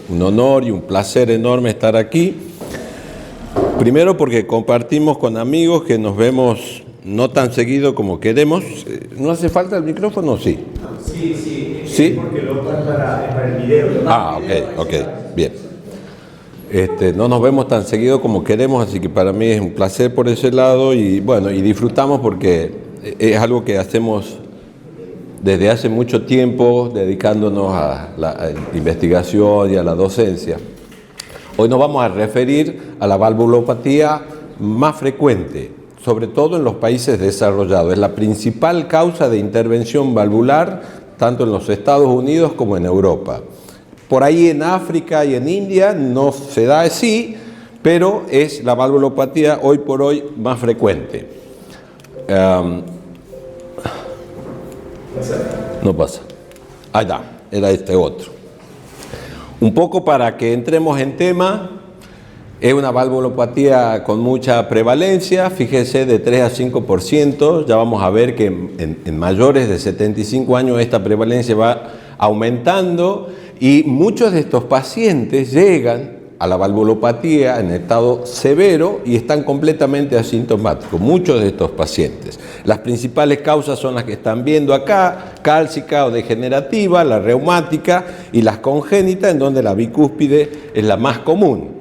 un honor y un placer enorme estar aquí. Primero porque compartimos con amigos que nos vemos no tan seguido como queremos. ¿No hace falta el micrófono? Sí. Sí. ¿Sí? Porque lo para el video. Ok, bien. No nos vemos tan seguido como queremos, así que para mí es un placer por ese lado y bueno, y disfrutamos porque es algo que hacemos desde hace mucho tiempo, dedicándonos a la investigación y a la docencia. Hoy nos vamos a referir a la valvulopatía más frecuente, sobre todo en los países desarrollados. Es la principal causa de intervención valvular, tanto en los Estados Unidos como en Europa. Por ahí en África y en India no se da así, pero es la valvulopatía hoy por hoy más frecuente. No pasa. Ahí está, era este otro. Un poco para que entremos en tema, es una valvulopatía con mucha prevalencia, fíjense, de 3 a 5%. Ya vamos a ver que en mayores de 75 años esta prevalencia va aumentando y muchos de estos pacientes llegan a la valvulopatía en estado severo y están completamente asintomáticos, muchos de estos pacientes. Las principales causas son las que están viendo acá, cálcica o degenerativa, la reumática y las congénitas, en donde la bicúspide es la más común.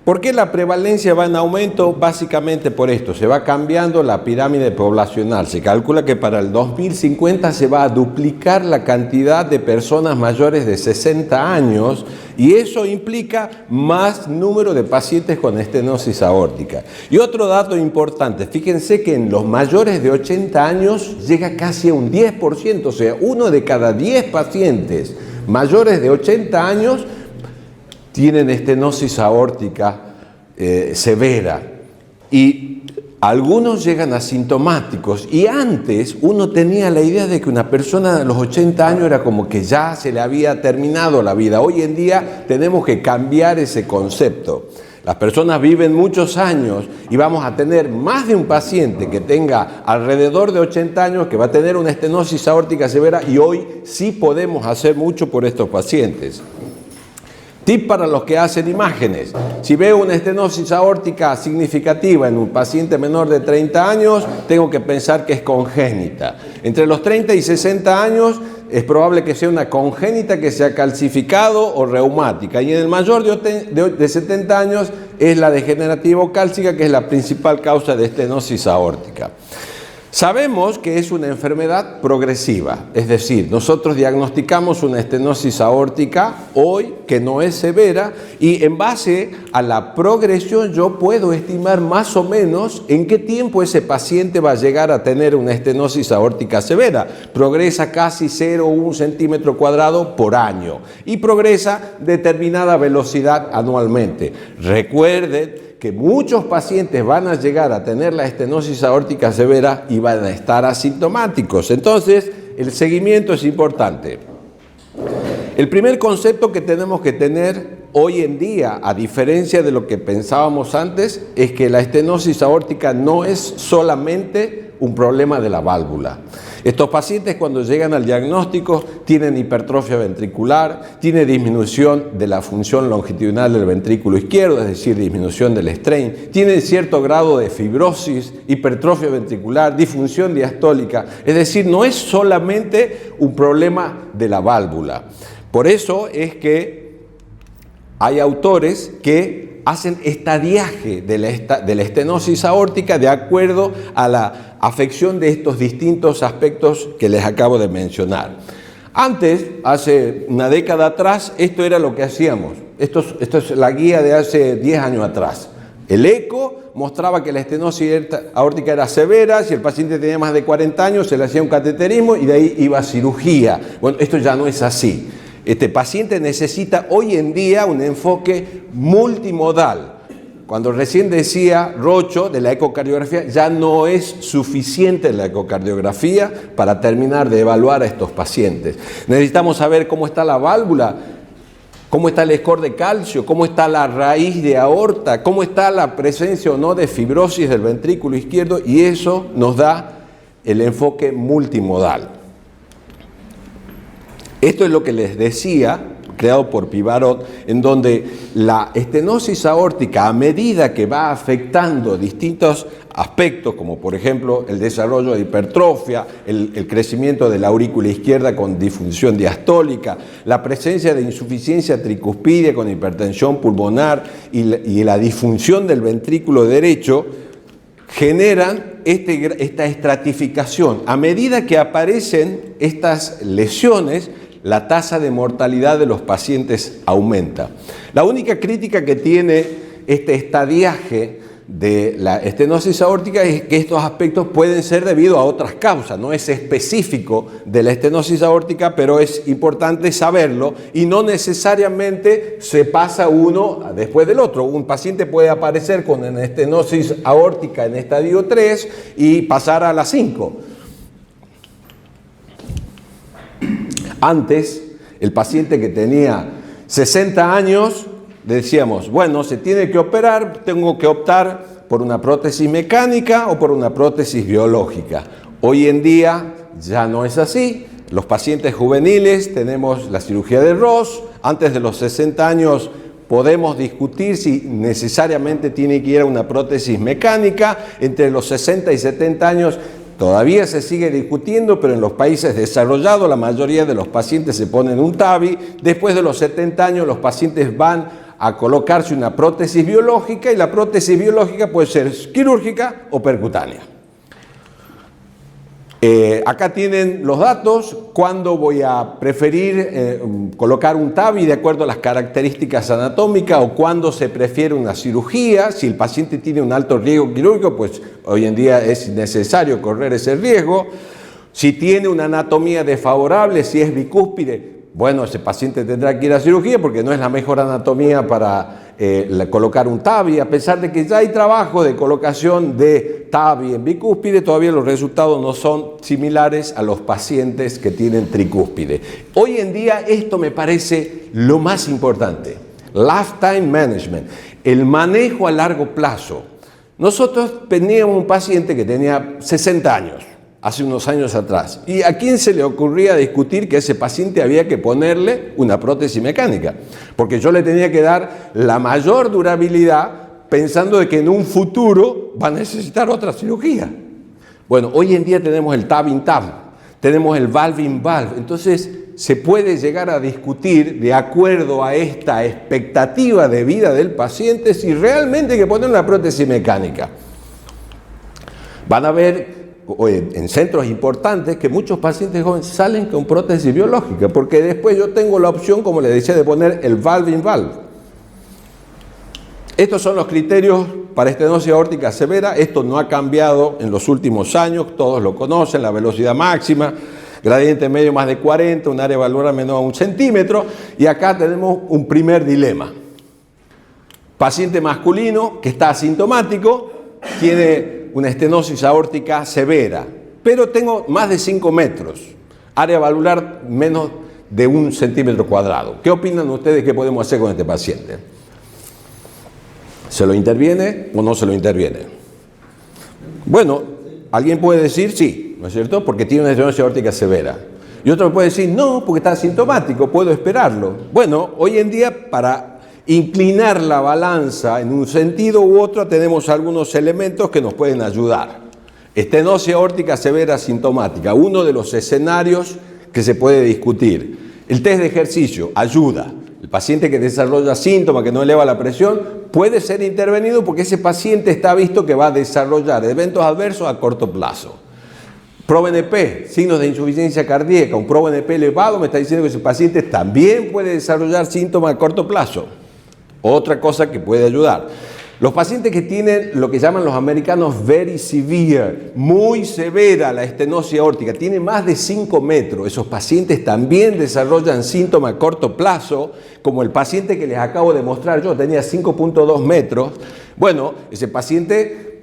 ¿Por qué la prevalencia va en aumento? Básicamente por esto, se va cambiando la pirámide poblacional. Se calcula que para el 2050 se va a duplicar la cantidad de personas mayores de 60 años y eso implica más número de pacientes con estenosis aórtica. Y otro dato importante, fíjense que en los mayores de 80 años llega casi a un 10%, o sea, 1 de cada 10 pacientes mayores de 80 años tienen estenosis aórtica severa y algunos llegan asintomáticos y antes uno tenía la idea de que una persona de los 80 años era como que ya se le había terminado la vida. Hoy en día tenemos que cambiar ese concepto. Las personas viven muchos años y vamos a tener más de un paciente que tenga alrededor de 80 años que va a tener una estenosis aórtica severa y hoy sí podemos hacer mucho por estos pacientes. Tip para los que hacen imágenes. Si veo una estenosis aórtica significativa en un paciente menor de 30 años, tengo que pensar que es congénita. Entre los 30 y 60 años es probable que sea una congénita que sea calcificado o reumática. Y en el mayor de 70 años es la degenerativa o cálcica, que es la principal causa de estenosis aórtica. Sabemos que es una enfermedad progresiva, es decir, nosotros diagnosticamos una estenosis aórtica hoy que no es severa y en base a la progresión yo puedo estimar más o menos en qué tiempo ese paciente va a llegar a tener una estenosis aórtica severa. Progresa casi 0,1 centímetro cuadrado por año y progresa determinada velocidad anualmente. Recuerden que muchos pacientes van a llegar a tener la estenosis aórtica severa y van a estar asintomáticos. Entonces, el seguimiento es importante. El primer concepto que tenemos que tener hoy en día, a diferencia de lo que pensábamos antes, es que la estenosis aórtica no es solamente un problema de la válvula. Estos pacientes cuando llegan al diagnóstico tienen hipertrofia ventricular, tienen disminución de la función longitudinal del ventrículo izquierdo, es decir, disminución del strain, tienen cierto grado de fibrosis, hipertrofia ventricular, disfunción diastólica, es decir, no es solamente un problema de la válvula. Por eso es que hay autores que hacen estadiaje de la estenosis aórtica de acuerdo a la afección de estos distintos aspectos que les acabo de mencionar. Antes, hace una década atrás, esto era lo que hacíamos. Esto es la guía de hace 10 años atrás. El eco mostraba que la estenosis aórtica era severa, si el paciente tenía más de 40 años se le hacía un cateterismo y de ahí iba a cirugía. Bueno, esto ya no es así. Este paciente necesita hoy en día un enfoque multimodal. Cuando recién decía Rocho de la ecocardiografía, ya no es suficiente la ecocardiografía para terminar de evaluar a estos pacientes. Necesitamos saber cómo está la válvula, cómo está el score de calcio, cómo está la raíz de aorta, cómo está la presencia o no de fibrosis del ventrículo izquierdo y eso nos da el enfoque multimodal. Esto es lo que les decía creado por Pivarot, en donde la estenosis aórtica, a medida que va afectando distintos aspectos, como por ejemplo el desarrollo de hipertrofia, el crecimiento de la aurícula izquierda con disfunción diastólica, la presencia de insuficiencia tricuspidia con hipertensión pulmonar y la disfunción del ventrículo derecho, generan esta estratificación. A medida que aparecen estas lesiones, la tasa de mortalidad de los pacientes aumenta. La única crítica que tiene este estadiaje de la estenosis aórtica es que estos aspectos pueden ser debido a otras causas, no es específico de la estenosis aórtica, pero es importante saberlo y no necesariamente se pasa uno después del otro. Un paciente puede aparecer con una estenosis aórtica en estadio 3 y pasar a la 5. Antes, el paciente que tenía 60 años, decíamos, bueno, se tiene que operar, tengo que optar por una prótesis mecánica o por una prótesis biológica. Hoy en día ya no es así. Los pacientes juveniles tenemos la cirugía de Ross. Antes de los 60 años podemos discutir si necesariamente tiene que ir a una prótesis mecánica. Entre los 60 y 70 años todavía se sigue discutiendo, pero en los países desarrollados la mayoría de los pacientes se ponen un TAVI. Después de los 70 años los pacientes van a colocarse una prótesis biológica y la prótesis biológica puede ser quirúrgica o percutánea. Acá tienen los datos, cuándo voy a preferir colocar un TAVI de acuerdo a las características anatómicas o cuándo se prefiere una cirugía. Si el paciente tiene un alto riesgo quirúrgico, pues hoy en día es necesario correr ese riesgo. Si tiene una anatomía desfavorable, si es bicúspide, bueno, ese paciente tendrá que ir a cirugía porque no es la mejor anatomía para colocar un TAVI. A pesar de que ya hay trabajo de colocación de TAVI en bicúspide, todavía los resultados no son similares a los pacientes que tienen tricúspide. Hoy en día esto me parece lo más importante. Lifetime management, el manejo a largo plazo. Nosotros teníamos un paciente que tenía 60 años. Hace unos años atrás. ¿Y a quién se le ocurría discutir que a ese paciente había que ponerle una prótesis mecánica? Porque yo le tenía que dar la mayor durabilidad pensando de que en un futuro va a necesitar otra cirugía. Bueno, hoy en día tenemos el TAV-in-TAV, tenemos el valve-in-valve. Entonces se puede llegar a discutir de acuerdo a esta expectativa de vida del paciente si realmente hay que poner una prótesis mecánica. Van a ver en centros importantes que muchos pacientes jóvenes salen con prótesis biológica, porque después yo tengo la opción, como les decía, de poner el valve-in-valve. Estos son los criterios para estenosis aórtica severa. Esto no ha cambiado en los últimos años, todos lo conocen, la velocidad máxima, gradiente medio más de 40, un área valvular menor a 1 centímetro, y acá tenemos un primer dilema. Paciente masculino que está asintomático, tiene una estenosis aórtica severa, pero tengo más de 5 metros, área valvular menos de 1 centímetro cuadrado. ¿Qué opinan ustedes que podemos hacer con este paciente? ¿Se lo interviene o no se lo interviene? Bueno, alguien puede decir sí, ¿no es cierto? Porque tiene una estenosis aórtica severa. Y otro puede decir no, porque está asintomático, puedo esperarlo. Bueno, hoy en día para inclinar la balanza en un sentido u otro tenemos algunos elementos que nos pueden ayudar. Estenosis aórtica severa asintomática, uno de los escenarios que se puede discutir. El test de ejercicio ayuda. El paciente que desarrolla síntomas, que no eleva la presión, puede ser intervenido porque ese paciente está visto que va a desarrollar eventos adversos a corto plazo. ProBNP, signos de insuficiencia cardíaca, un ProBNP elevado me está diciendo que ese paciente también puede desarrollar síntomas a corto plazo. Otra cosa que puede ayudar. Los pacientes que tienen lo que llaman los americanos very severe, muy severa la estenosis aórtica, tienen más de 5 metros. Esos pacientes también desarrollan síntomas a corto plazo, como el paciente que les acabo de mostrar yo, tenía 5.2 metros. Bueno, ese paciente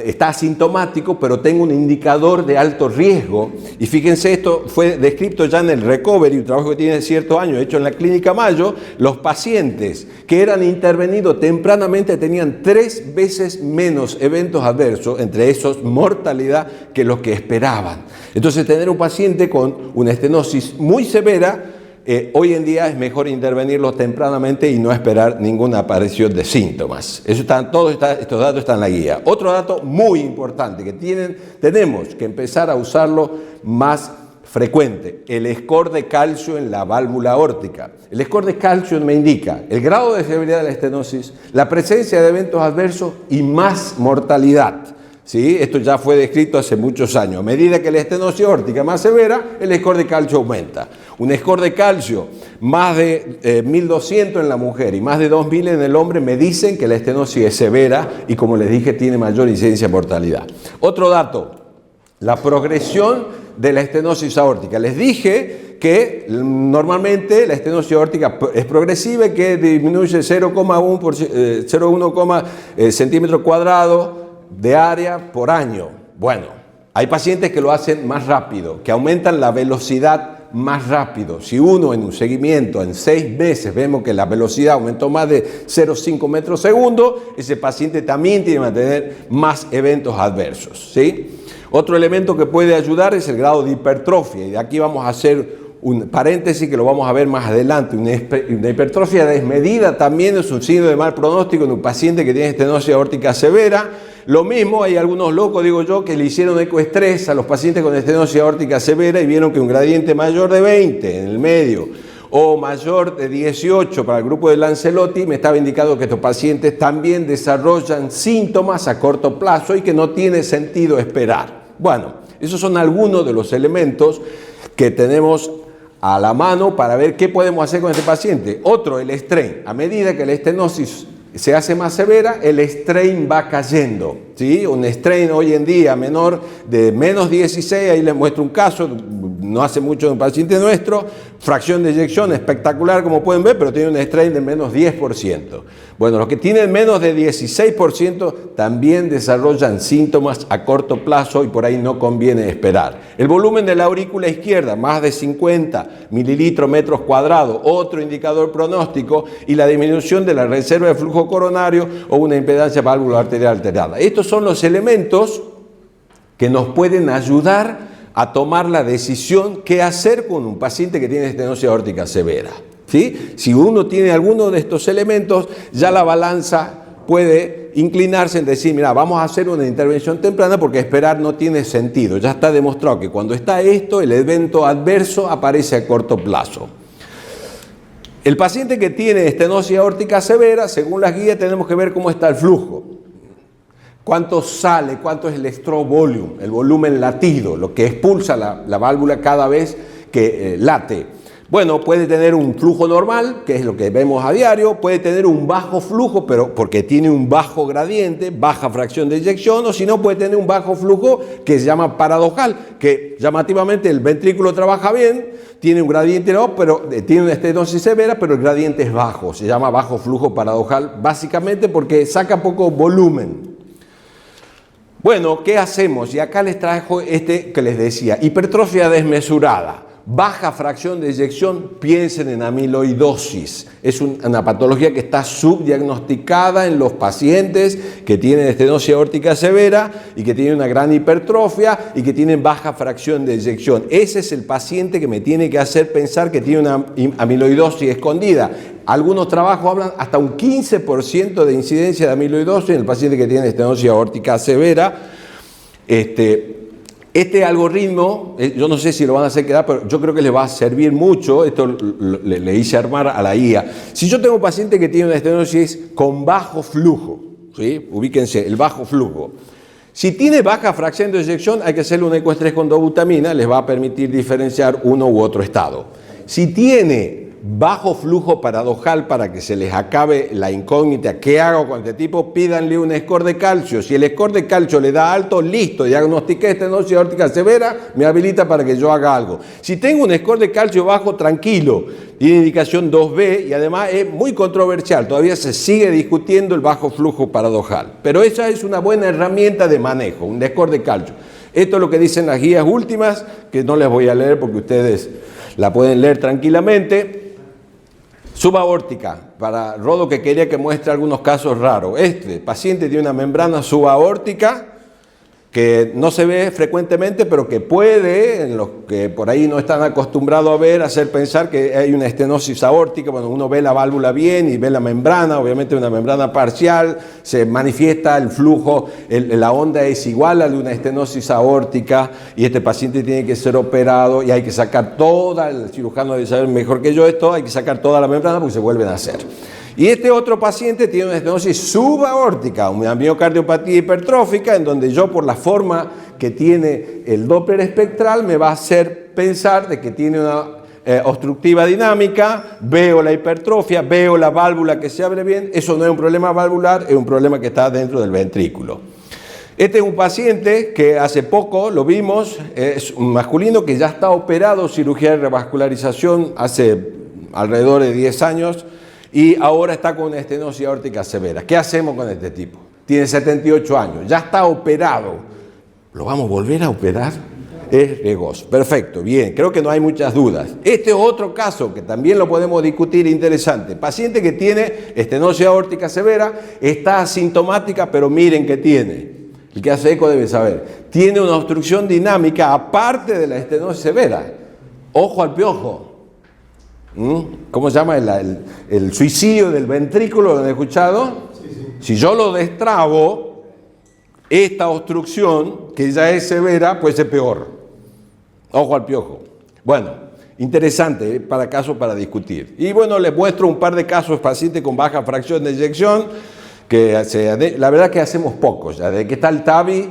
está asintomático, pero tengo un indicador de alto riesgo. Y fíjense, esto fue descrito ya en el Recovery, un trabajo que tiene ciertos años, hecho en la Clínica Mayo. Los pacientes que eran intervenidos tempranamente tenían 3 veces menos eventos adversos, entre esos mortalidad, que los que esperaban. Entonces, tener un paciente con una estenosis muy severa hoy en día es mejor intervenirlos tempranamente y no esperar ninguna aparición de síntomas. Estos datos están en la guía. Otro dato muy importante que tenemos que empezar a usarlo más frecuente, el score de calcio en la válvula aórtica. El score de calcio me indica el grado de severidad de la estenosis, la presencia de eventos adversos y más mortalidad. ¿Sí? Esto ya fue descrito hace muchos años. A medida que la estenosis aórtica es más severa, el score de calcio aumenta. Un score de calcio más de 1200 en la mujer y más de 2000 en el hombre me dicen que la estenosis es severa y, como les dije, tiene mayor incidencia de mortalidad. Otro dato, la progresión de la estenosis aórtica. Les dije que normalmente la estenosis aórtica es progresiva y que disminuye 0,1 centímetro cuadrado de área por año. Bueno, hay pacientes que lo hacen más rápido, que aumentan la velocidad más rápido. Si uno en un seguimiento en 6 meses vemos que la velocidad aumentó más de 0,5 metros segundo, ese paciente también tiene que tener más eventos adversos, ¿sí? Otro elemento que puede ayudar es el grado de hipertrofia, y de aquí vamos a hacer un paréntesis que lo vamos a ver más adelante. Una hipertrofia desmedida también es un signo de mal pronóstico en un paciente que tiene estenosis aórtica severa. Lo mismo, hay algunos locos, digo yo, que le hicieron ecoestrés a los pacientes con estenosis aórtica severa y vieron que un gradiente mayor de 20 en el medio o mayor de 18 para el grupo de Lancelotti me estaba indicando que estos pacientes también desarrollan síntomas a corto plazo y que no tiene sentido esperar. Bueno, esos son algunos de los elementos que tenemos a la mano para ver qué podemos hacer con este paciente. Otro, el strain. A medida que la estenosis se hace más severa, el strain va cayendo, ¿sí? Un strain hoy en día menor de menos 16, ahí les muestro un caso, no hace mucho de un paciente nuestro, fracción de eyección espectacular como pueden ver, pero tiene un strain de menos 10%. Bueno, los que tienen menos de 16% también desarrollan síntomas a corto plazo y por ahí no conviene esperar. El volumen de la aurícula izquierda, más de 50 mililitros metros cuadrados, otro indicador pronóstico, y la disminución de la reserva de flujo coronario o una impedancia válvular arterial alterada. Estos son los elementos que nos pueden ayudar a tomar la decisión qué hacer con un paciente que tiene estenosis aórtica severa, ¿sí? Si uno tiene alguno de estos elementos, ya la balanza puede inclinarse en decir, mira, vamos a hacer una intervención temprana porque esperar no tiene sentido. Ya está demostrado que cuando está esto, el evento adverso aparece a corto plazo. El paciente que tiene estenosis aórtica severa, según las guías, tenemos que ver cómo está el flujo. ¿Cuánto sale? ¿Cuánto es el stroke volume? El volumen latido, lo que expulsa la válvula cada vez que late. Bueno, puede tener un flujo normal, que es lo que vemos a diario, puede tener un bajo flujo, pero porque tiene un bajo gradiente, baja fracción de eyección, o si no puede tener un bajo flujo que se llama paradojal, que llamativamente el ventrículo trabaja bien, tiene un gradiente no, pero tiene una estenosis severa, pero el gradiente es bajo, se llama bajo flujo paradojal, básicamente porque saca poco volumen. Bueno, ¿qué hacemos? Y acá les trajo este que les decía, hipertrofia desmesurada, baja fracción de eyección, piensen en amiloidosis. Es una patología que está subdiagnosticada en los pacientes que tienen estenosis aórtica severa y que tienen una gran hipertrofia y que tienen baja fracción de eyección. Ese es el paciente que me tiene que hacer pensar que tiene una amiloidosis escondida. Algunos trabajos hablan hasta un 15% de incidencia de amiloidosis en el paciente que tiene estenosis aórtica severa. Este algoritmo, yo no sé si lo van a hacer quedar, pero yo creo que les va a servir mucho. Esto le hice armar a la guía. Si yo tengo un paciente que tiene una estenosis con bajo flujo, ¿sí? Ubíquense, el bajo flujo. Si tiene baja fracción de eyección, hay que hacerle un ecoestrés con dobutamina, les va a permitir diferenciar uno u otro estado. Si tiene bajo flujo paradojal, para que se les acabe la incógnita, ¿qué hago con este tipo? Pídanle un score de calcio. Si el score de calcio le da alto, listo, diagnostiqué estenosis aórtica severa, me habilita para que yo haga algo. Si tengo un score de calcio bajo, tranquilo, tiene indicación 2B y además es muy controversial, todavía se sigue discutiendo el bajo flujo paradojal, pero esa es una buena herramienta de manejo, un score de calcio. Esto es lo que dicen las guías últimas, que no les voy a leer porque ustedes la pueden leer tranquilamente. Subaórtica, para Rodo, que quería que muestre algunos casos raros. Este paciente tiene una membrana subaórtica que no se ve frecuentemente, pero que puede, en los que por ahí no están acostumbrados a ver, hacer pensar que hay una estenosis aórtica. Bueno, uno ve la válvula bien y ve la membrana, obviamente una membrana parcial, se manifiesta el flujo, la onda es igual a la de una estenosis aórtica, y este paciente tiene que ser operado y hay que sacar toda, el cirujano debe saber mejor que yo esto, hay que sacar toda la membrana porque se vuelven a hacer. Y este otro paciente tiene una estenosis subaórtica, una miocardiopatía hipertrófica, en donde yo, por la forma que tiene el Doppler espectral, me va a hacer pensar de que tiene una obstructiva dinámica, veo la hipertrofia, veo la válvula que se abre bien. Eso no es un problema valvular, es un problema que está dentro del ventrículo. Este es un paciente que hace poco lo vimos, es un masculino que ya está operado, cirugía de revascularización hace alrededor de 10 años, y ahora está con una estenosis aórtica severa. ¿Qué hacemos con este tipo? Tiene 78 años, ya está operado. ¿Lo vamos a volver a operar? Es riesgoso. Perfecto, bien, creo que no hay muchas dudas. Este es otro caso que también lo podemos discutir, interesante. Paciente que tiene estenosis aórtica severa, está asintomática, pero miren qué tiene. El que hace eco debe saber. Tiene una obstrucción dinámica aparte de la estenosis severa. Ojo al piojo. ¿Cómo se llama? El suicidio del ventrículo, ¿lo han escuchado? Sí. Si yo lo destrabo, esta obstrucción, que ya es severa, puede ser peor. Ojo al piojo. Bueno, interesante, casos para discutir. Y bueno, les muestro un par de casos, pacientes con baja fracción de eyección, que la verdad que hacemos pocos. Ya desde que está el TAVI,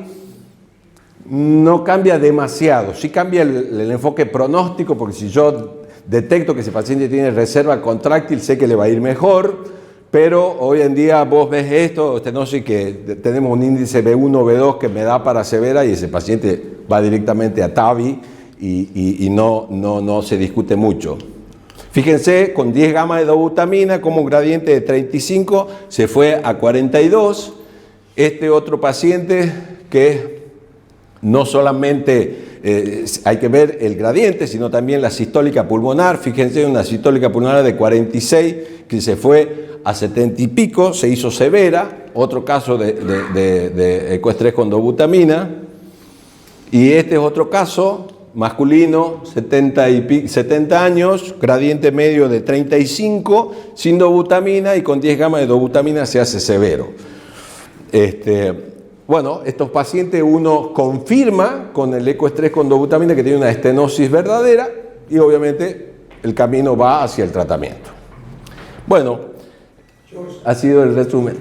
no cambia demasiado. Sí cambia el enfoque pronóstico, porque si yo detecto que ese paciente tiene reserva contráctil, sé que le va a ir mejor, pero hoy en día vos ves esto, no sé, que tenemos un índice B1, B2 que me da para severa, y ese paciente va directamente a TAVI y no se discute mucho. Fíjense, con 10 gamma de dobutamina, como un gradiente de 35 se fue a 42. Este otro paciente que no solamente hay que ver el gradiente, sino también la sistólica pulmonar. Fíjense, una sistólica pulmonar de 46 que se fue a 70 y pico, se hizo severa. Otro caso de ecoestrés con dobutamina. Y este es otro caso, masculino, 70 años, gradiente medio de 35, sin dobutamina, y con 10 gamma de dobutamina se hace severo. Bueno, estos pacientes uno confirma con el ecoestrés con dobutamina que tiene una estenosis verdadera, y obviamente el camino va hacia el tratamiento. Bueno, ha sido el resumen.